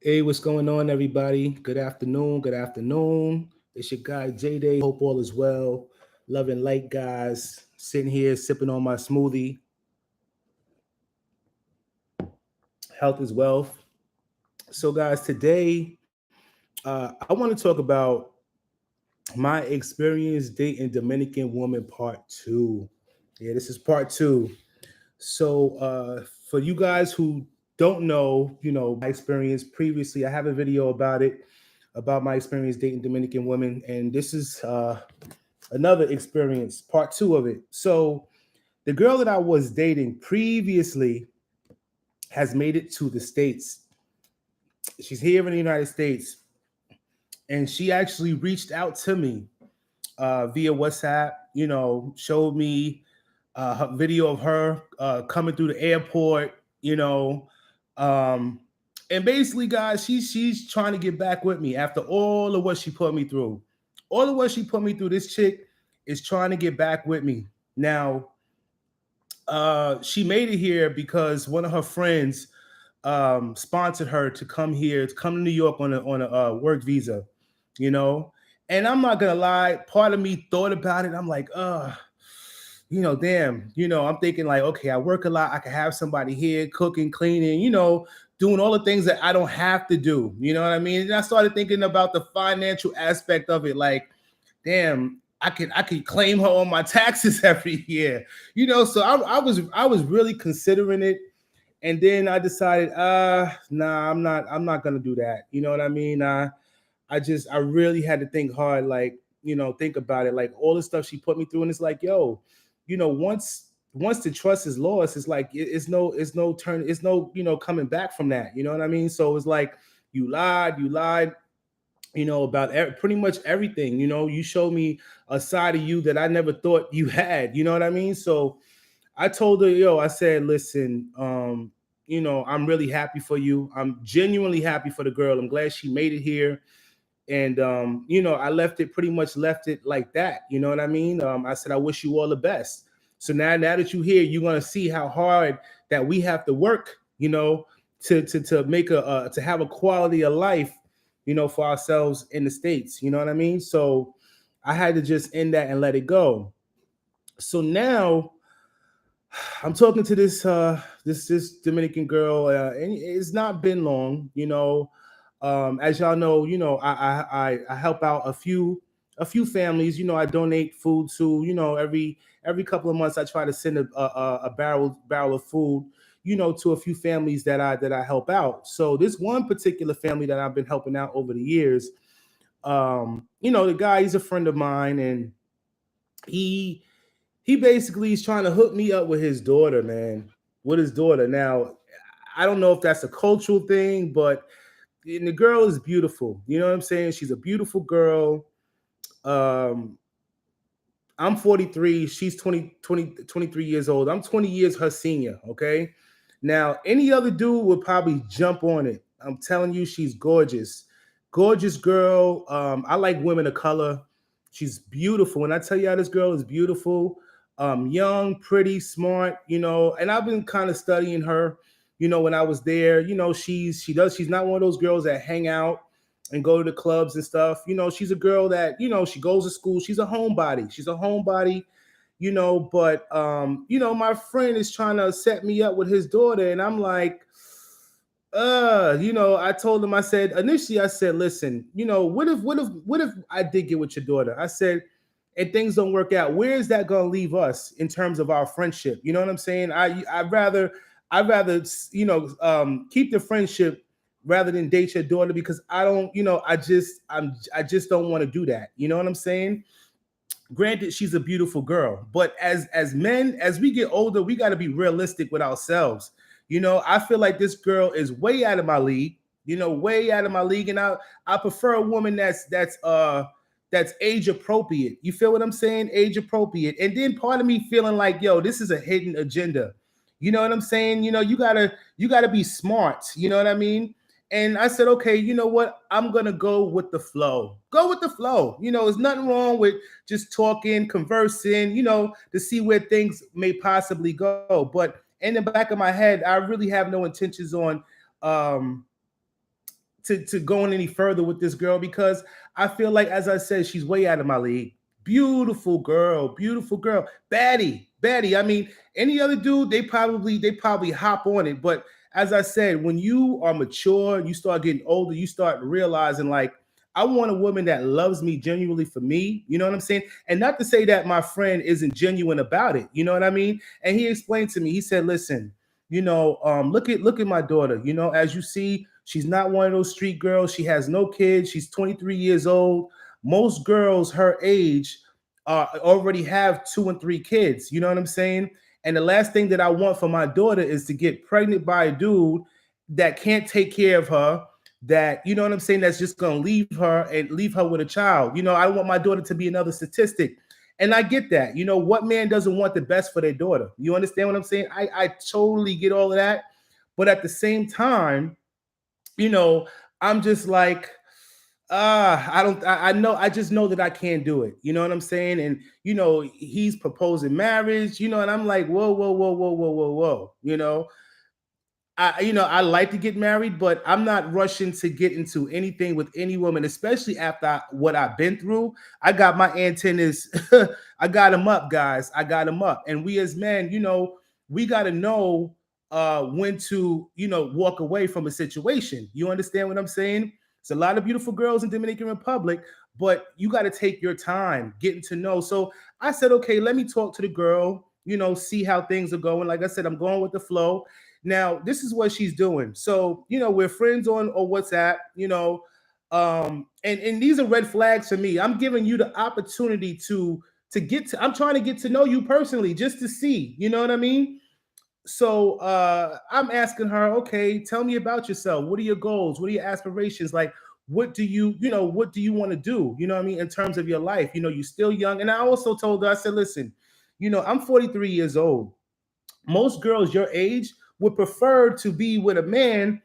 Hey, what's going on, everybody? Good afternoon. Good afternoon. It's your guy J Day. Hope all is well. Love and light, guys. Sitting here sipping on my smoothie. Health is wealth. So, guys, today I want to talk about my experience dating Dominican woman part two. Yeah, this is part two. So, for you guys who don't know, my experience previously, I have a video about it, about my experience dating Dominican women, and this is another experience, part two of it. So, the girl that I was dating previously has made it to the States. She's here in the United States, and she actually reached out to me via WhatsApp. Showed me her video of her coming through the airport. Um, and basically, guys, she's trying to get back with me after all of what she put me through. All of what she put me through. This chick is trying to get back with me now. She made it here because one of her friends sponsored her to come here, to come to New York on a work visa. You know, and I'm not gonna lie, part of me thought about it. I'm like, damn, I'm thinking like, okay, I work a lot. I can have somebody here cooking, cleaning, doing all the things that I don't have to do. You know what I mean? And I started thinking about the financial aspect of it. Like, damn, I could claim her on my taxes every year. So I was really considering it. And then I decided, nah, I'm not gonna do that. You know what I mean? I really had to think hard, like, think about it, like all the stuff she put me through. And it's like, yo, once the trust is lost, it's like it's no coming back from that. You know what I mean? So it's like you lied, about pretty much everything. You showed me a side of you that I never thought you had. You know what I mean? So I told her, yo, I said, listen, I'm really happy for you. I'm genuinely happy for the girl. I'm glad she made it here. And I left it like that. You know what I mean? I said, I wish you all the best. So now that you're here, you're gonna see how hard that we have to work, to make to have a quality of life, for ourselves in the States. You know what I mean? So I had to just end that and let it go. So now I'm talking to this Dominican girl, and it's not been long. As y'all know, I help out a few families. I donate food to. Every couple of months I try to send a barrel of food. To a few families that I help out. So this one particular family that I've been helping out over the years, the guy, he's a friend of mine, and he he basically is trying to hook me up with his daughter, man. With his daughter. Now, I don't know if that's a cultural thing, but and the girl is beautiful. You know what I'm saying? She's a beautiful girl. Um, I'm 43. She's 23 years old. I'm 20 years her senior. Okay. Now, any other dude would probably jump on it. I'm telling you, she's gorgeous. Gorgeous girl. I like women of color. She's beautiful. And I tell you how this girl is beautiful. Young, pretty, smart, and I've been kind of studying her, when I was there. She's not one of those girls that hang out and go to the clubs and stuff. She's a girl that, she goes to school. She's a homebody. But my friend is trying to set me up with his daughter, and I'm like, I told him, initially I said, listen, what if I did get with your daughter? I said, and things don't work out, where is that gonna leave us in terms of our friendship? You know what I'm saying? I'd rather keep the friendship rather than date your daughter, because I don't, I just don't want to do that. You know what I'm saying? Granted, she's a beautiful girl, but as men, as we get older, we got to be realistic with ourselves. I feel like this girl is way out of my league. Way out of my league, and I prefer a woman that's age appropriate. You feel what I'm saying? Age appropriate. And then part of me feeling like, yo, this is a hidden agenda. You know what I'm saying? You gotta be smart. You know what I mean? And I said, okay, you know what? I'm gonna go with the flow. Go with the flow. There's nothing wrong with just talking, conversing, to see where things may possibly go. But in the back of my head, I really have no intentions on um to going any further with this girl because I feel like, as I said, she's way out of my league. Beautiful girl, baddie. I mean, any other dude, they probably hop on it. But as I said, when you are mature, you start getting older, you start realizing like, I want a woman that loves me genuinely for me. You know what I'm saying? And not to say that my friend isn't genuine about it. You know what I mean? And he explained to me, he said, listen, look at my daughter. As you see, she's not one of those street girls. She has no kids. She's 23 years old. Most girls her age already have 2 and 3 kids. You know what I'm saying? And the last thing that I want for my daughter is to get pregnant by a dude that can't take care of her, that, you know what I'm saying, that's just going to leave her and leave her with a child. I don't want my daughter to be another statistic. And I get that. What man doesn't want the best for their daughter? You understand what I'm saying? I totally get all of that. But at the same time, you know, I'm just like, I don't, I know, I just know that I can't do it. You know what I'm saying? And, he's proposing marriage, and I'm like, whoa, whoa, whoa, whoa, whoa, whoa, whoa. I like to get married, but I'm not rushing to get into anything with any woman, especially after what I've been through. I got my antennas, I got them up, guys. I got them up. And we as men, we got to know when to, walk away from a situation. You understand what I'm saying? It's a lot of beautiful girls in Dominican Republic, but you got to take your time getting to know. So I said, okay, let me talk to the girl, see how things are going. Like I said, I'm going with the flow. Now, this is what she's doing. So, we're friends on WhatsApp, and these are red flags for me. I'm giving you the opportunity I'm trying to get to know you personally just to see, you know what I mean? So I'm asking her, okay, tell me about yourself. What are your goals? What are your aspirations? Like, what do you want to do? You know what I mean? In terms of your life, you're still young. And I also told her, I said, listen, I'm 43 years old. Most girls your age would prefer to be with a man,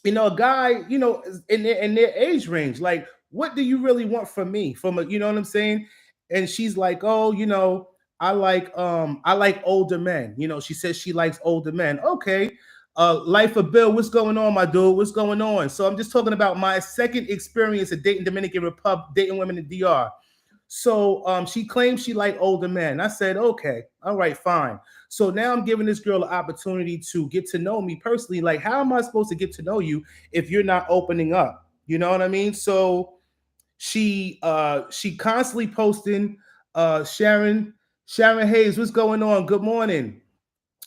a guy, in their age range. Like, what do you really want from me? You know what I'm saying? And she's like, oh, I like older men. She says she likes older men. Okay. Life of Bill, what's going on, my dude? What's going on? So I'm just talking about my second experience of dating Dominican Republic, dating women in DR. So she claims she like older men. I said, okay, all right, fine. So now I'm giving this girl an opportunity to get to know me personally. Like, how am I supposed to get to know you if you're not opening up? You know what I mean? So she constantly posting, Sharon Hayes, what's going on? Good morning.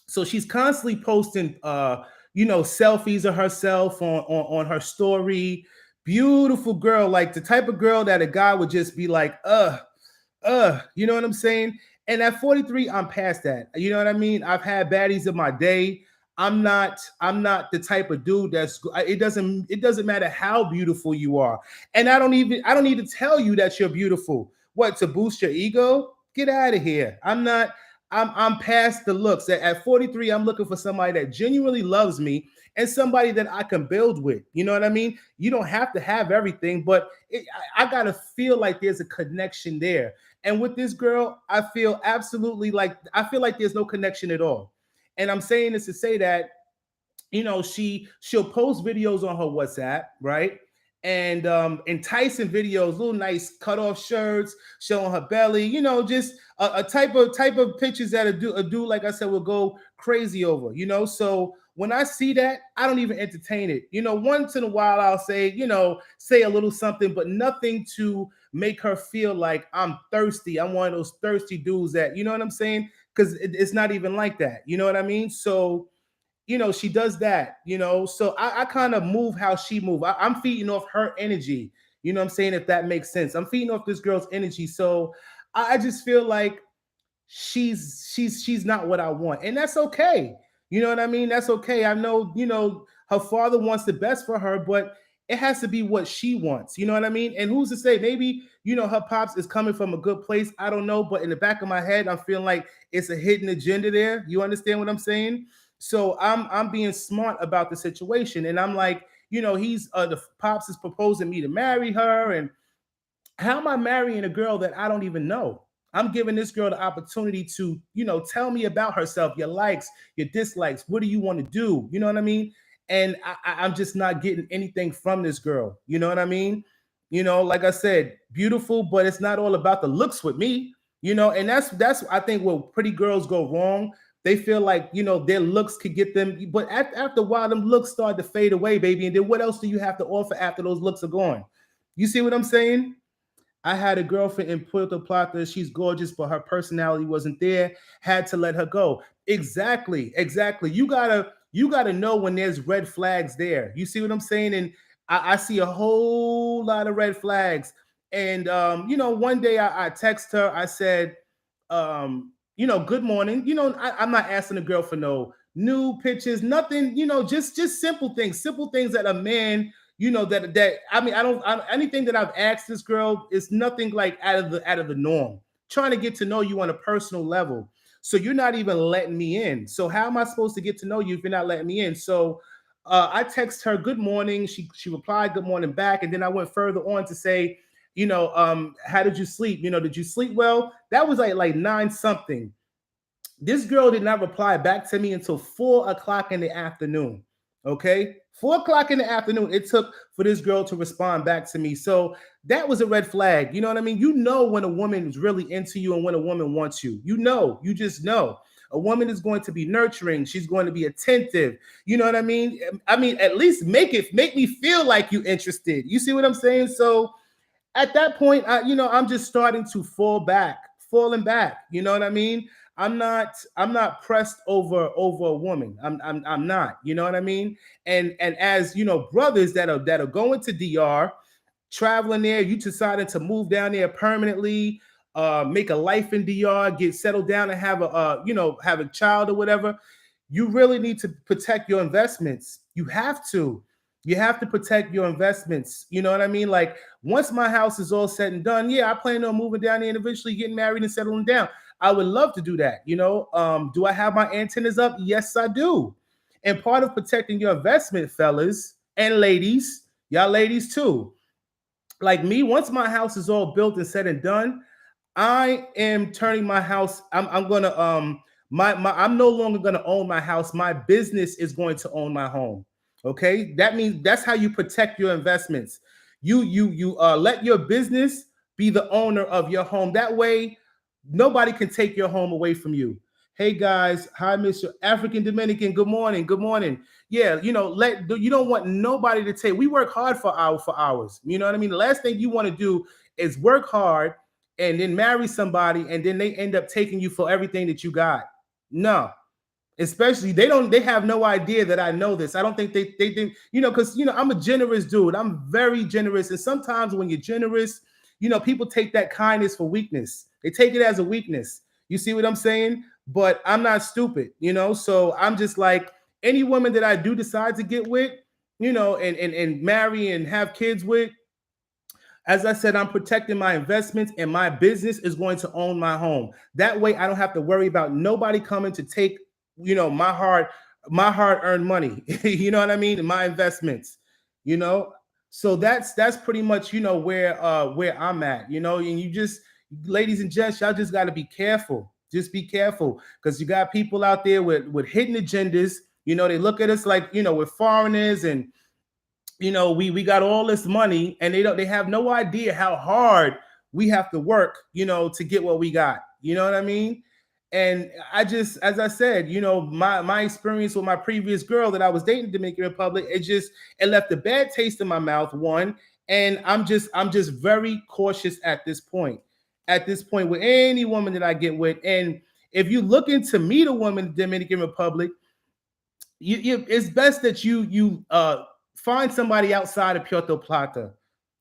So she's constantly posting selfies of herself on her story. Beautiful girl, like the type of girl that a guy would just be like, you know what I'm saying? And at 43, I'm past that. You know what I mean? I've had baddies in my day. I'm not the type of dude it doesn't matter how beautiful you are. And I don't need to tell you that you're beautiful. What, to boost your ego? Get out of here. I'm past the looks. At 43, I'm looking for somebody that genuinely loves me and somebody that I can build with. You know what I mean? You don't have to have everything, but I gotta feel like there's a connection there. And with this girl, I feel like there's no connection at all. And I'm saying this to say that, she'll post videos on her WhatsApp, right? And enticing videos, little nice cut off shirts, showing her belly, just a type of pictures that a dude, like I said, will go crazy over, So when I see that, I don't even entertain it. Once in a while I'll say a little something, but nothing to make her feel like I'm thirsty. I'm one of those thirsty dudes that, you know what I'm saying? Because it's not even like that. You know what I mean? So she does that, so I kind of move how she move. I'm feeding off her energy, you know what I'm saying, if that makes sense. I'm feeding off this girl's energy. So I just feel like she's not what I want. And that's okay. You know what I mean? That's okay. I know, her father wants the best for her, but it has to be what she wants. You know what I mean? And who's to say, maybe, her pops is coming from a good place. I don't know. But in the back of my head, I'm feeling like it's a hidden agenda there. You understand what I'm saying? So I'm being smart about the situation. And I'm like, he's the pops is proposing me to marry her. And how am I marrying a girl that I don't even know? I'm giving this girl the opportunity to, tell me about herself, your likes, your dislikes. What do you want to do? You know what I mean? and I'm just not getting anything from this girl. You know what I mean? You know, like I said, beautiful, but it's not all about the looks with me. You know, and that's I think where pretty girls go wrong. They feel like, you know, their looks could get them, but after a while, them looks start to fade away, baby. And then what else do you have to offer after those looks are gone? You see what I'm saying? I had a girlfriend in Puerto Plata. She's gorgeous, but her personality wasn't there. Had to let her go. Exactly, exactly. You gotta know when there's red flags there. You see what I'm saying? And I see a whole lot of red flags. And you know, one day I text her. I said, you know, good morning. You know, I'm not asking a girl for no new pictures, nothing. You know, just simple things that a man, you know, that I mean, anything that I've asked this girl is nothing like out of the norm. Trying to get to know you on a personal level. So you're not even letting me in. So how am I supposed to get to know you if you're not letting me in? So I text her good morning. She replied good morning back, and then I went further on to say, you know, how did you sleep? You know, did you sleep well? That was like nine something. This girl did not reply back to me until 4 o'clock in the afternoon. Okay. 4 o'clock in the afternoon, it took for this girl to respond back to me. So that was a red flag. You know what I mean? You know when a woman is really into you and when a woman wants you. You know, you just know. A woman is going to be nurturing. She's going to be attentive. You know what I mean? I mean, at least make me feel like you interested. You see what I'm saying? So at that point, you know, I'm just starting to falling back. You know what I mean? I'm not pressed over a woman. I'm not. You know what I mean? And as you know, brothers that are going to DR, traveling there, you decided to move down there permanently, make a life in DR, get settled down, and have have a child or whatever. You really need to protect your investments. You have to. You have to protect your investments. You know what I mean? Like once my house is all said and done, yeah, I plan on moving down there and eventually getting married and settling down. I would love to do that. You know, do I have my antennas up? Yes, I do. And part of protecting your investment, fellas and ladies, y'all ladies too, like me, once my house is all built and said and done, I am turning my house. I'm gonna my I'm no longer gonna own my house. My business is going to own my home. Okay, that means that's how you protect your investments. You let your business be the owner of your home. That way, nobody can take your home away from you. Hey guys, hi, Mr. African Dominican. Good morning. Good morning. Yeah, you know, you don't want nobody to take. We work hard for hours. You know what I mean? The last thing you want to do is work hard and then marry somebody and then they end up taking you for everything that you got. No, especially they have no idea that I know this. I don't think they think, you know, because you know I'm a generous dude. I'm very generous, and sometimes when you're generous, you know, people take that kindness for weakness. They take it as a weakness. You see what I'm saying? But I'm not stupid, you know. So I'm just like any woman that I do decide to get with, you know, and marry and have kids with, as I said, I'm protecting my investments and my business is going to own my home. That way I don't have to worry about nobody coming to take, you know, my hard earned money. You know what I mean? And my investments, you know. So that's pretty much, you know, where I'm at, you know, and you just ladies and gents, y'all just got to be careful. Just be careful because you got people out there with hidden agendas. You know, they look at us like, you know, we're foreigners and you know, we got all this money and they have no idea how hard we have to work, you know, to get what we got. You know what I mean? And I just, as I said, you know, my experience with my previous girl that I was dating in Dominican Republic, it left a bad taste in my mouth, one. And I'm just very cautious at this point. At this point, with any woman that I get with. And if you looking to meet a woman in the Dominican Republic, it's best that you find somebody outside of Puerto Plata.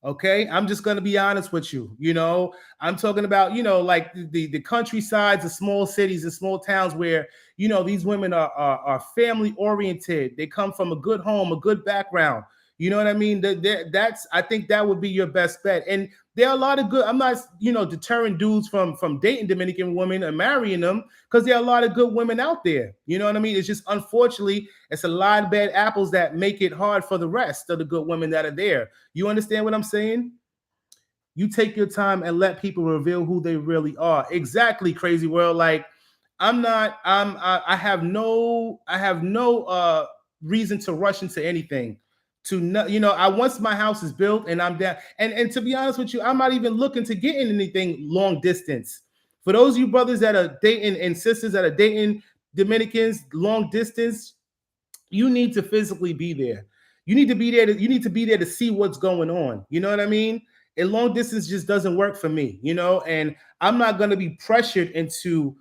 Okay, I'm just gonna be honest with you. You know, I'm talking about like the countrysides, the small cities, and small towns where these women are family oriented. They come from a good home, a good background. You know what I mean? That's I think that would be your best bet. And there are a lot of good. I'm not deterring dudes from dating Dominican women and marrying them because there are a lot of good women out there. You know what I mean? It's just unfortunately it's a lot of bad apples that make it hard for the rest of the good women that are there. You understand what I'm saying? You take your time and let people reveal who they really are. Exactly, crazy world. Like I have no reason to rush into anything. To know, I once my house is built and I'm down. And to be honest with you, I'm not even looking to get in anything long distance. For those of you brothers that are dating and sisters that are dating Dominicans long distance, you need to physically be there. You need to be there. You need to be there to see what's going on. You know what I mean? And long distance just doesn't work for me. And I'm not going to be pressured into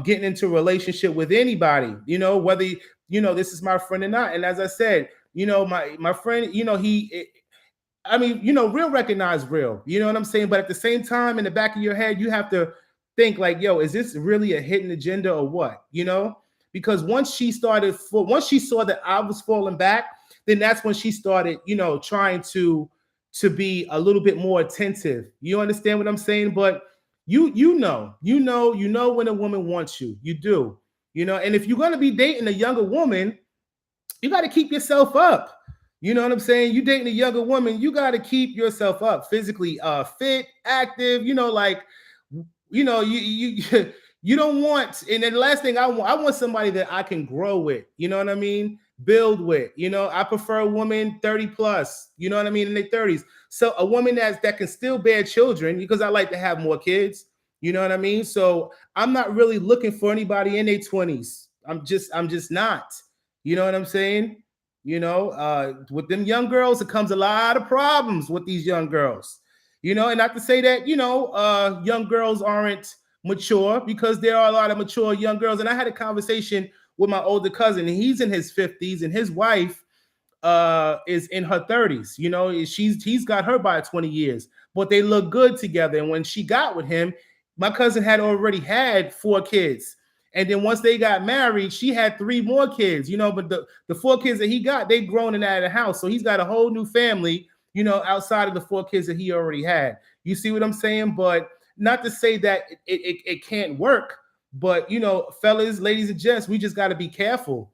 getting into a relationship with anybody. Whether this is my friend or not. And as I said, my friend, real recognize real. You know what I'm saying? But at the same time, in the back of your head, you have to think like, yo, is this really a hidden agenda or what? Because once she saw that I was falling back, then that's when she started, trying to be a little bit more attentive. You understand what I'm saying? But you know when a woman wants you. You do. And if you're going to be dating a younger woman, you got to keep yourself up. You know what I'm saying? You dating a younger woman, you got to keep yourself up, physically fit, active, you don't want, and then the last thing I want somebody that I can grow with, you know what I mean? Build with, I prefer a woman 30 plus, you know what I mean, in their 30s. So a woman that can still bear children, because I like to have more kids, you know what I mean? So I'm not really looking for anybody in their 20s. I'm just not. You know what I'm saying? With them young girls, it comes a lot of problems with these young girls. And not to say that, young girls aren't mature, because there are a lot of mature young girls. And I had a conversation with my older cousin, and he's in his 50s, and his wife is in her 30s. He's got her by 20 years, but they look good together. And when she got with him, my cousin had already had 4 kids. And then once they got married, she had 3 more kids, but the 4 kids that he got, they grown and out of the house. So he's got a whole new family, outside of the 4 kids that he already had. You see what I'm saying? But not to say that it can't work, but, fellas, ladies and gents, we just got to be careful.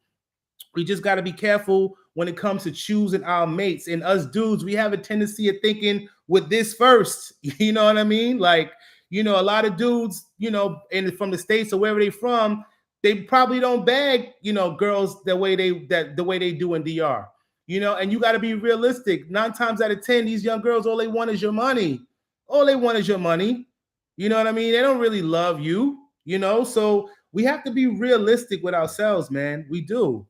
We just got to be careful when it comes to choosing our mates. And us dudes, we have a tendency of thinking with this first, you know what I mean? Like, a lot of dudes, and from the States or wherever they from, they probably don't bag, girls the way they do in DR. And you got to be realistic. 9 times out of 10, these young girls, all they want is your money. All they want is your money. You know what I mean? They don't really love you, So we have to be realistic with ourselves, man. We do.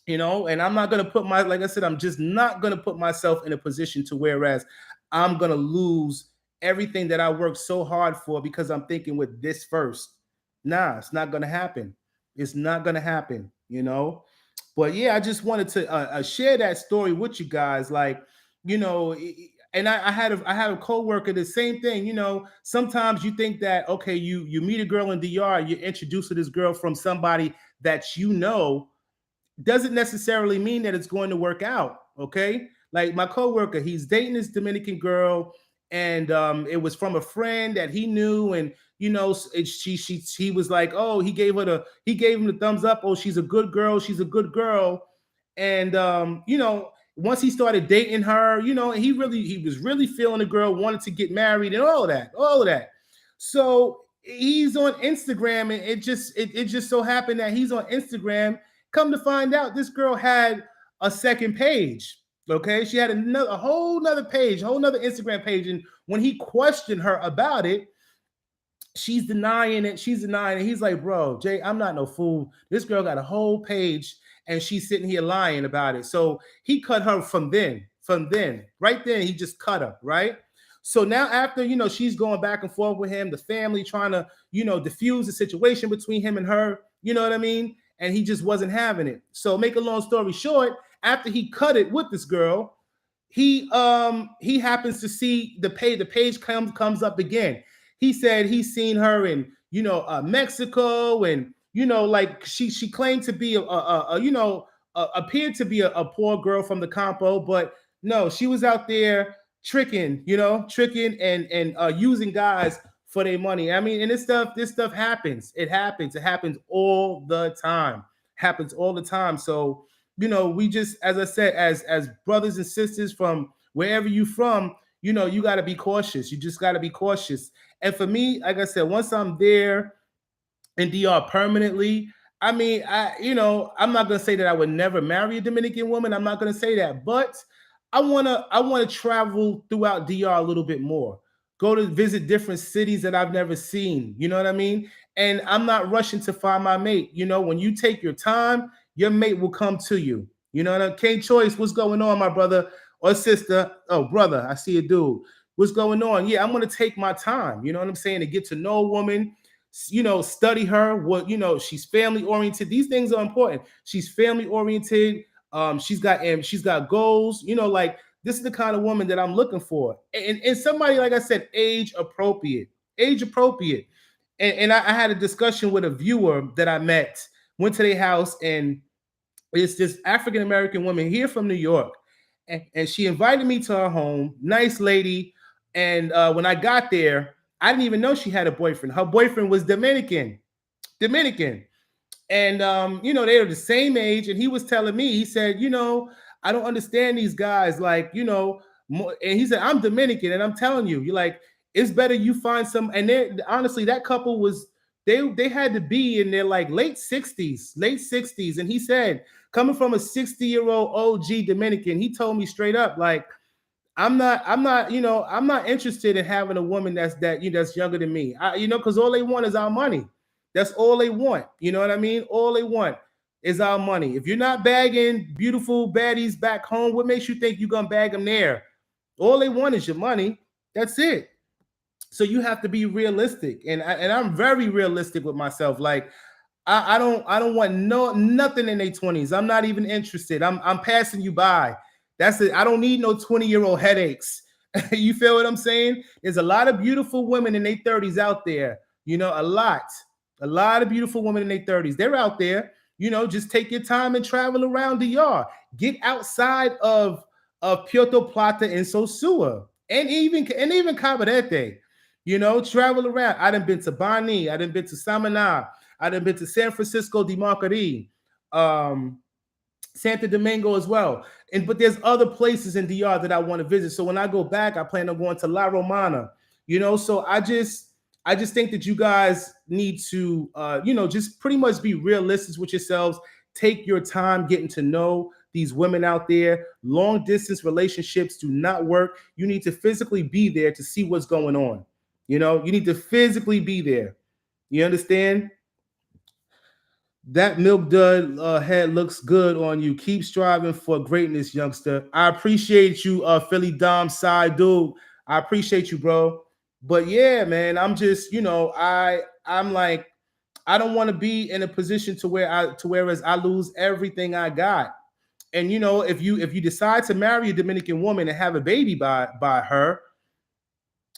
And I'm not going to like I said, I'm just not going to put myself in a position to whereas I'm going to lose everything that I worked so hard for because I'm thinking with this first. Nah, it's not going to happen. It's not going to happen, But yeah, I just wanted to share that story with you guys. Like, and I had a coworker, the same thing, sometimes you think that, okay, you meet a girl in DR, you're introduced to this girl from somebody that doesn't necessarily mean that it's going to work out. Okay. Like my coworker, he's dating this Dominican girl, and it was from a friend that he knew, and he was like, oh, he gave him the thumbs up. Oh, she's a good girl. She's a good girl. And once he started dating her, he was really feeling the girl, wanted to get married, and all of that. So he's on Instagram, and it just so happened that he's on Instagram. Come to find out, this girl had a second page. Okay, she had a whole nother page, whole nother Instagram page. And when he questioned her about it, she's denying it. He's like, bro, Jay, I'm not no fool. This girl got a whole page and she's sitting here lying about it. So he cut her from then, right then, he just cut her, right? So now after, she's going back and forth with him, the family trying to, diffuse the situation between him and her, you know what I mean? And he just wasn't having it. So make a long story short, after he cut it with this girl, he happens to see the page comes up again. He said he's seen her in Mexico, and like she claimed to be appeared to be a poor girl from the Campo, but no, she was out there tricking and using guys for their money. I mean, and this stuff happens. It happens all the time. So we just, as I said, as brothers and sisters from wherever you from, you got to be cautious. You just got to be cautious. And for me, like I said, once I'm there in DR permanently, I mean, I'm not gonna say that I would never marry a Dominican woman. I'm not gonna say that, but I wanna travel throughout DR a little bit more. Go to visit different cities that I've never seen. You know what I mean? And I'm not rushing to find my mate. When you take your time, your mate will come to you. You know what I mean? K Choice, what's going on, my brother or sister? Oh, brother, I see a dude. What's going on? Yeah, I'm gonna take my time. You know what I'm saying? To get to know a woman, study her. She's family oriented. These things are important. She's family oriented. She's got goals. Like this is the kind of woman that I'm looking for, and somebody, like I said, age appropriate. And I had a discussion with a viewer that I met, went to their house, and it's this African American woman here from New York, and she invited me to her home. Nice lady. And when I got there, I didn't even know she had a boyfriend. Her boyfriend was Dominican. And they were the same age. And he was telling me, he said, I don't understand these guys. Like, and he said, I'm Dominican, and I'm telling you, you're like, it's better you find some. And they honestly, that couple was they had to be in their like late 60s. And he said, coming from a 60-year-old OG Dominican, he told me straight up, like, I'm not interested in having a woman that's younger than me. Because all they want is our money. That's all they want. You know what I mean? All they want is our money. If you're not bagging beautiful baddies back home, what makes you think you're gonna bag them there? All they want is your money. That's it. So you have to be realistic, and I'm very realistic with myself. Like I don't want nothing in their 20s. I'm not even interested. I'm passing you by. That's it. I don't need no 20-year-old headaches. You feel what I'm saying? There's a lot of beautiful women in their 30s out there. A lot of beautiful women in their 30s. They're out there. Just take your time and travel around the yard. Get outside of Puerto Plata and Sosua, and even Cabarete. Travel around. I done been to Bani. I done been to Samaná. I done been to San Francisco de Macorís, Santo Domingo as well. But there's other places in DR that I want to visit. So when I go back, I plan on going to La Romana. So I just think that you guys need to just pretty much be realistic with yourselves. Take your time getting to know these women out there. Long distance relationships do not work. You need to physically be there to see what's going on. You need to physically be there. You understand? That milk dud head looks good on you. Keep striving for greatness, youngster. I appreciate you, Philly Dom side dude. I appreciate you, bro. But yeah, man, I'm just, I'm like, I don't want to be in a position whereas I lose everything I got. And if you decide to marry a Dominican woman and have a baby by her,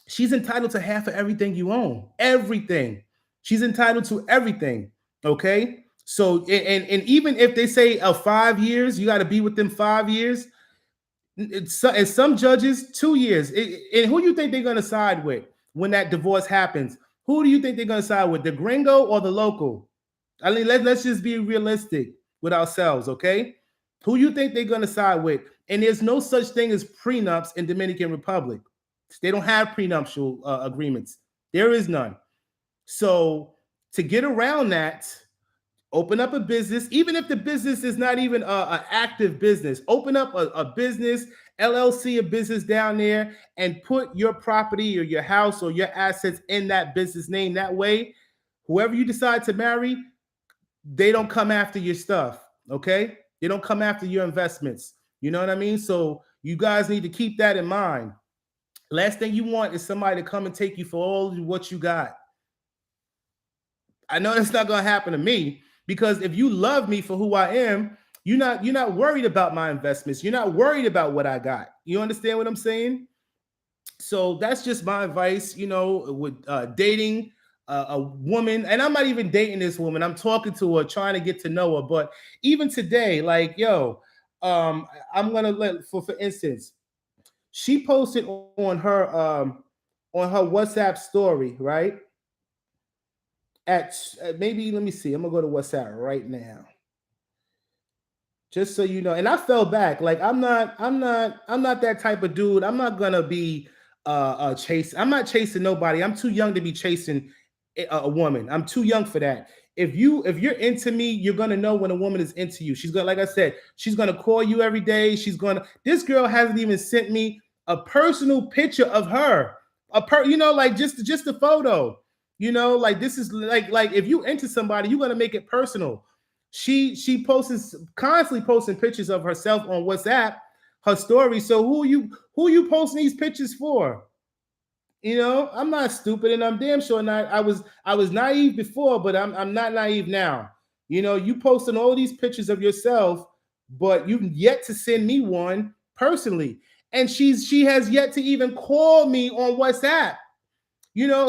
she's entitled to half of everything you own. Everything. She's entitled to everything. Okay. So and even if they say 5 years, you got to be with them 5 years. And some judges 2 years. And who do you think they're gonna side with when that divorce happens? Who do you think they're gonna side with? The gringo or the local? I mean, let's just be realistic with ourselves, okay? Who you think they're gonna side with? And there's no such thing as prenups in Dominican Republic. They don't have prenuptial agreements. There is none. So to get around that, open up a business, even if the business is not even an active business. Open up a business, LLC, a business down there, and put your property or your house or your assets in that business name. That way, whoever you decide to marry, they don't come after your stuff. Okay? They don't come after your investments. You know what I mean? So you guys need to keep that in mind. Last thing you want is somebody to come and take you for all what you got. I know that's not going to happen to me, because if you love me for who I am, you're not worried about my investments. You're not worried about what I got. You understand what I'm saying? So that's just my advice, with dating a woman. And I'm not even dating this woman. I'm talking to her, trying to get to know her. But even today, like, I'm going to for instance, she posted on her WhatsApp story, right? At maybe, let me see. I'm gonna go to WhatsApp right now, just so you know. And I fell back. Like I'm not that type of dude. I'm not gonna be chasing. I'm not chasing nobody. I'm too young to be chasing a woman. I'm too young for that. if you're into me, you're gonna know when a woman is into you. She's gonna, like I said, she's gonna call you every day. She's gonna. This girl hasn't even sent me a personal picture of her. Like just a photo. Like this is like if you into somebody, you're gonna make it personal. She posts constantly posting pictures of herself on WhatsApp, her story. So who you posting these pictures for? I'm not stupid, and I'm damn sure not. I was naive before, but I'm not naive now. You posting all these pictures of yourself, but you've yet to send me one personally. And she has yet to even call me on WhatsApp.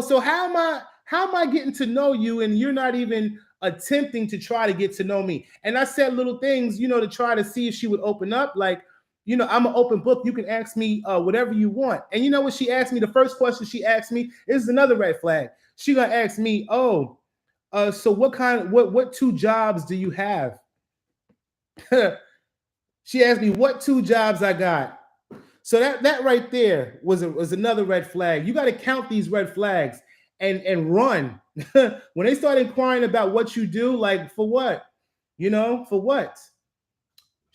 So how am I getting to know you and you're not even attempting to try to get to know me? And I said little things, to try to see if she would open up. Like, I'm an open book. You can ask me whatever you want. And you know what she asked me? The first question she asked me is another red flag. She gonna ask me, "Oh, so what two jobs do you have?" She asked me what two jobs I got. So that right there was another red flag. You got to count these red flags and run. When they start inquiring about what you do, like for what? For what?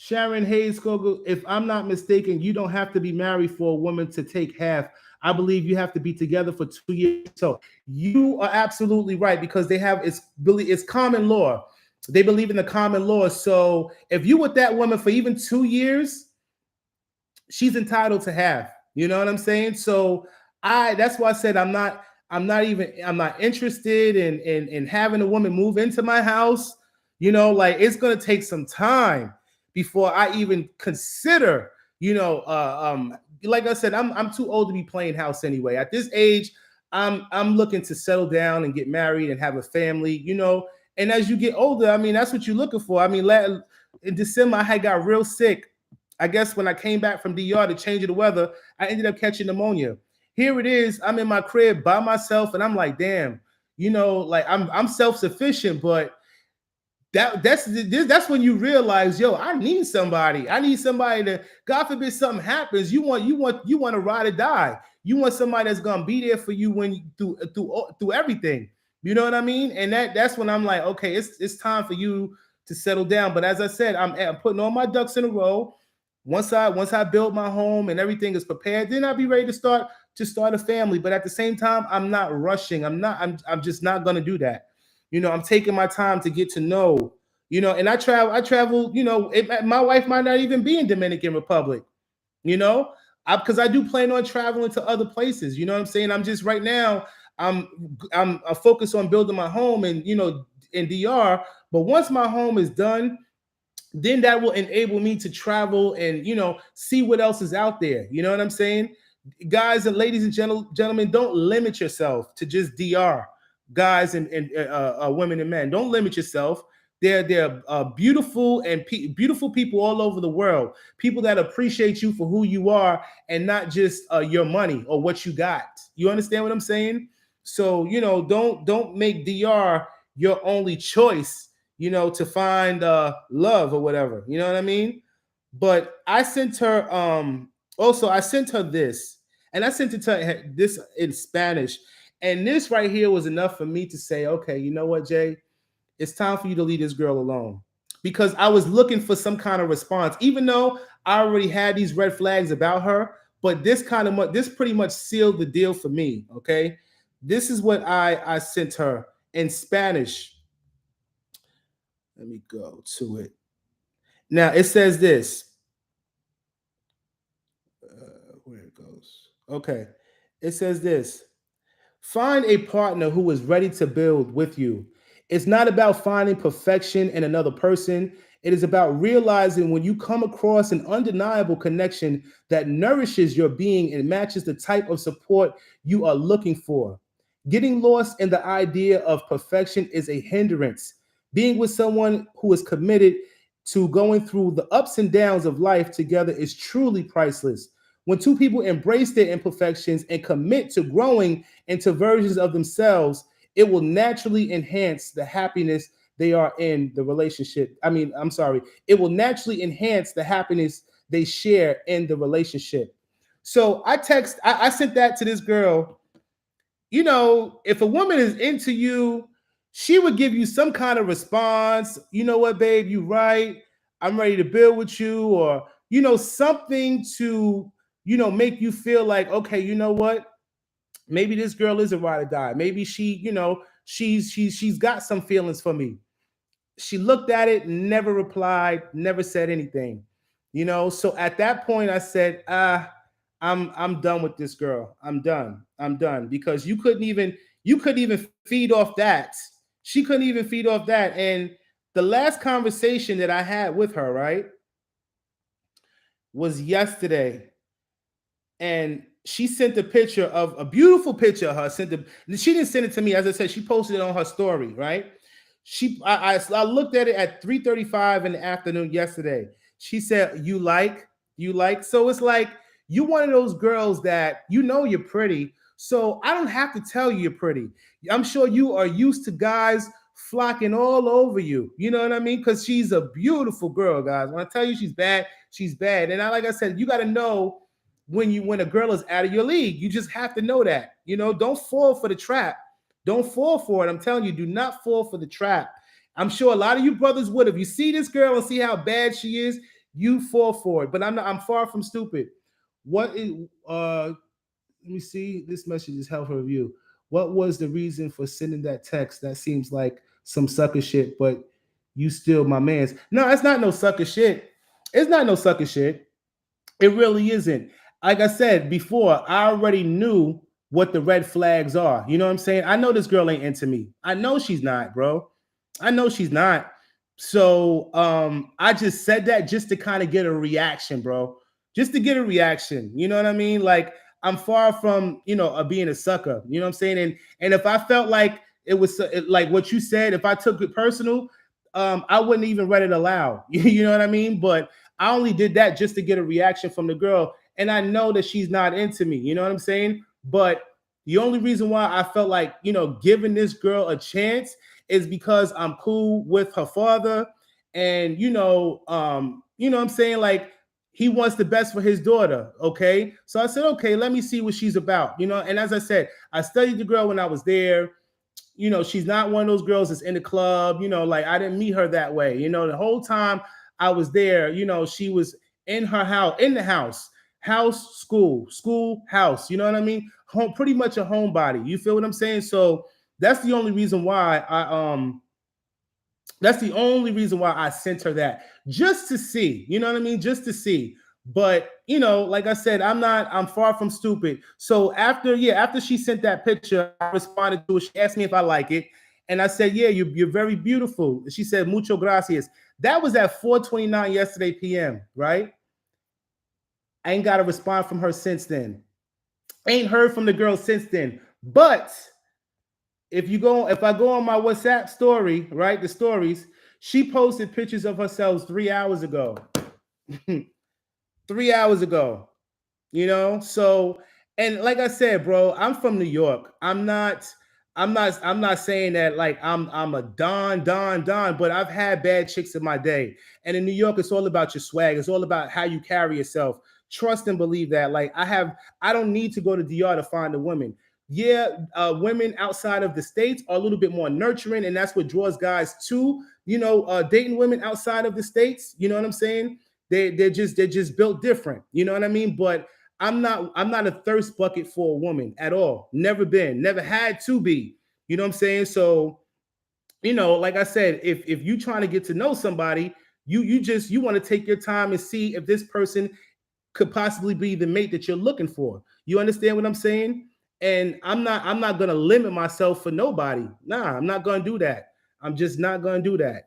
Sharon Hayes Kogel, if I'm not mistaken, you don't have to be married for a woman to take half. I believe you have to be together for 2 years. So you are absolutely right, because it's common law. They believe in the common law. So if you with that woman for even 2 years, she's entitled to half. You know what I'm saying? So that's why I said I'm not interested in having a woman move into my house. Like it's gonna take some time before I even consider, like I said, I'm too old to be playing house anyway. At this age, I'm looking to settle down and get married and have a family, And as you get older, I mean, that's what you're looking for. I mean, in December, I had got real sick. I guess when I came back from DR to change the weather, I ended up catching pneumonia. Here it is, I'm in my crib by myself, and I'm like, damn, like I'm self-sufficient, but that's when you realize, yo, I need somebody. I need somebody to, God forbid something happens. You want to ride or die. You want somebody that's gonna be there for you through everything. You know what I mean? And that's when I'm like, okay, it's time for you to settle down. But as I said, I'm putting all my ducks in a row. Once I build my home and everything is prepared, then I'll be ready to start a family. But at the same time, I'm not rushing. I'm just not gonna do that. I'm taking my time to get to know, and I travel, my wife might not even be in Dominican Republic, because I do plan on traveling to other places. You know what I'm saying? I'm just right now, I'm focused on building my home and, in DR. But once my home is done, then that will enable me to travel and, see what else is out there. You know what I'm saying? Guys and ladies and gentlemen, don't limit yourself to just DR. Guys and women and men, don't limit yourself. They're beautiful and beautiful people all over the world. People that appreciate you for who you are and not just your money or what you got. You understand what I'm saying? So, don't make DR your only choice, to find love or whatever. You know what I mean? But I sent her also I sent her this, and I sent it to her this in Spanish. And this right here was enough for me to say, okay, you know what, Jay? It's time for you to leave this girl alone. Because I was looking for some kind of response, even though I already had these red flags about her. But this pretty much sealed the deal for me. Okay. This is what I sent her in Spanish. Let me go to it. Now it says this. Where it goes. Okay. It says this. Find a partner who is ready to build with you. It's not about finding perfection in another person. It is about realizing when you come across an undeniable connection that nourishes your being and matches the type of support you are looking for. Getting lost in the idea of perfection is a hindrance. Being with someone who is committed to going through the ups and downs of life together is truly priceless. When two people embrace their imperfections and commit to growing into versions of themselves, it will naturally enhance the happiness they are in the relationship. It will naturally enhance the happiness they share in the relationship. So I sent that to this girl. If a woman is into you, she would give you some kind of response. You know what, babe, you right. I'm ready to build with you, or something to make you feel like, okay, you know what? Maybe this girl is a ride or die. Maybe she, she's got some feelings for me. She looked at it, never replied, never said anything. So at that point I said, I'm done with this girl. I'm done. I'm done. Because you couldn't even feed off that. She couldn't even feed off that. And the last conversation that I had with her, right, was yesterday. And she sent a picture of a beautiful picture of her. She didn't send it to me. As I said, she posted it on her story, right? I looked at it at 3:35 in the afternoon yesterday. She said, you like. So it's like, you one of those girls that you're pretty. So I don't have to tell you you're pretty. I'm sure you are used to guys flocking all over you. You know what I mean? Because she's a beautiful girl, guys. When I tell you she's bad, she's bad. And like I said, you got to know when a girl is out of your league. You just have to know that. Don't fall for the trap. Don't fall for it. I'm telling you, do not fall for the trap. I'm sure a lot of you brothers would. If you see this girl and see how bad she is, you fall for it. But I'm far from stupid. What is let me see. This message is helpful review. What was the reason for sending that text? That seems like some sucker shit, but you still my man's. No, it's not no sucker shit. It's not no sucker shit. It really isn't. Like I said before, I already knew what the red flags are. You know what I'm saying? I know this girl ain't into me. I know she's not, bro. I know she's not. So I just said that just to kind of get a reaction, bro. Just to get a reaction. You know what I mean? Like, I'm far from, being a sucker. You know what I'm saying? And if I felt like it was like what you said, if I took it personal, I wouldn't even read it aloud. You know what I mean? But I only did that just to get a reaction from the girl. And I know that she's not into me. You know what I'm saying? But the only reason why I felt like, giving this girl a chance is because I'm cool with her father. And, what I'm saying? Like, he wants the best for his daughter. Okay. So I said, okay, let me see what she's about. And as I said, I studied the girl when I was there. She's not one of those girls that's in the club. Like, I didn't meet her that way. The whole time I was there, she was in her house, in the house, school, house. You know what I mean? Home, pretty much a homebody. You feel what I'm saying? So that's the only reason why I sent her that, just to see. You know what I mean? Just to see. But like I said, I'm far from stupid. So after she sent that picture, I responded to it. She asked me if I like it. And I said, yeah, you're very beautiful. She said, mucho gracias. That was at 4:29 yesterday PM, right? I ain't got a response from her since then. Ain't heard from the girl since then. But if I go on my WhatsApp story, right, the stories, she posted pictures of herself 3 hours ago. 3 hours ago. So, and like I said, bro, I'm from New York. I'm not saying that like I'm a don, but I've had bad chicks in my day. And in New York, it's all about your swag. It's all about how you carry yourself. Trust and believe that. Like, I don't need to go to DR to find a woman. Yeah, women outside of the States are a little bit more nurturing, and that's what draws guys to, dating women outside of the States. You know what I'm saying? They're just built different. You know what I mean? But I'm not a thirst bucket for a woman at all. Never been, never had to be. You know what I'm saying? So, like I said, if you trying to get to know somebody, you want to take your time and see if this person could possibly be the mate that you're looking for. You understand what I'm saying? And I'm not gonna limit myself for nobody. Nah, I'm not gonna do that. I'm just not gonna do that.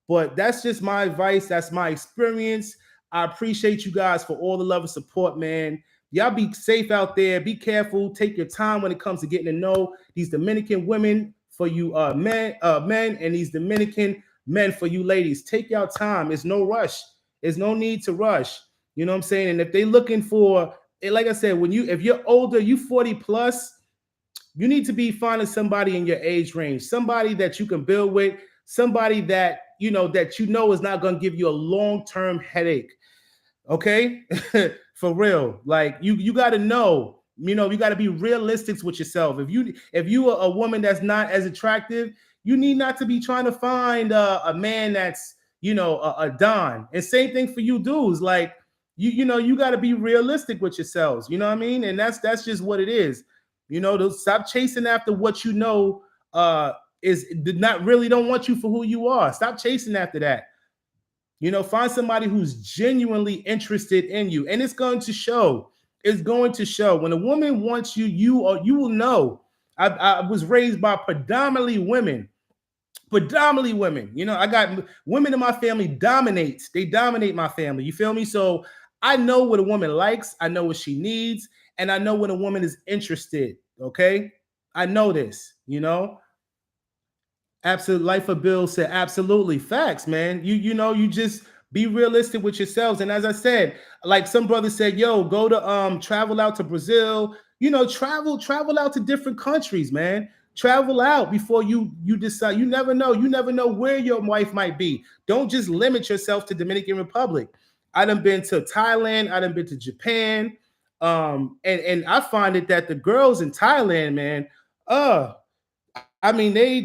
But that's just my advice. That's my experience. I appreciate you guys for all the love and support, man. Y'all be safe out there. Be careful. Take your time when it comes to getting to know these Dominican women for you men, and these Dominican men for you ladies. Take your time. There's no rush. There's no need to rush. You know what I'm saying? And if they looking for, like I said, if you're older, you 40 plus, you need to be finding somebody in your age range, somebody that you can build with, somebody that is not going to give you a long-term headache. Okay? For real. Like, you got to know, you got to be realistic with yourself. If you are a woman that's not as attractive, You need not to be trying to find a man that's, a don. And same thing for you dudes. Like, you got to be realistic with yourselves. You know what I mean? And that's just what it is. Stop chasing after what is did not really don't want you for who you are. Stop chasing after that. Find somebody who's genuinely interested in you, and it's going to show. It's going to show. When a woman wants you, you will know. I was raised by predominantly women. Predominantly women. I got women in my family dominates. They dominate my family. You feel me? So I know what a woman likes. I know what she needs, and I know when a woman is interested. Okay, I know this. Absolute life of Bill said absolutely facts, man. You just be realistic with yourselves. And as I said, like some brother said, yo, go to travel out to Brazil, travel out to different countries, man. Travel out before you decide. You never know where your wife might be. Don't just limit yourself to Dominican Republic. I done been to Thailand, I done been to Japan. And I find it that the girls in Thailand, man, I mean, they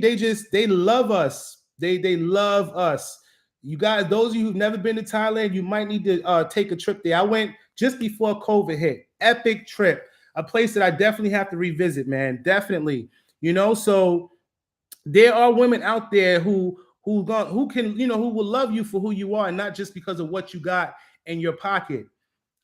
love us. They love us. You guys, those of you who've never been to Thailand, you might need to take a trip there. I went just before COVID hit. Epic trip. A place that I definitely have to revisit, man. Definitely. So there are women out there who can, who will love you for who you are and not just because of what you got in your pocket.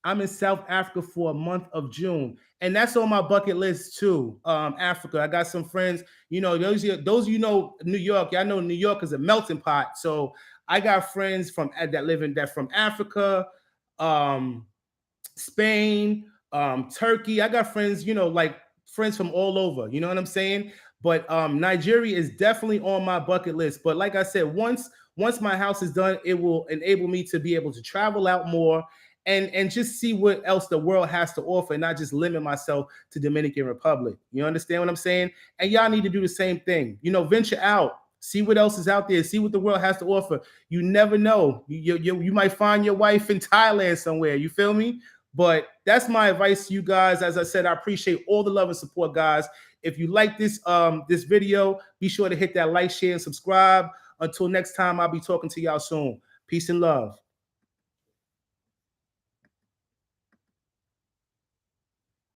I'm in South Africa for a month of June, and that's on my bucket list too. Africa. I got some friends. Those New York. I know New York is a melting pot. So I got friends from Africa, Spain, Turkey. I got friends. Like friends from all over. You know what I'm saying? But Nigeria is definitely on my bucket list. But like I said, once my house is done, it will enable me to be able to travel out more and just see what else the world has to offer and not just limit myself to Dominican Republic. You understand what I'm saying? And y'all need to do the same thing. Venture out, see what else is out there, see what the world has to offer. You never know. You might find your wife in Thailand somewhere. You feel me? But that's my advice to you guys. As I said, I appreciate all the love and support, guys. If you like this video, be sure to hit that like, share, and subscribe. Until next time, I'll be talking to y'all soon. Peace and love.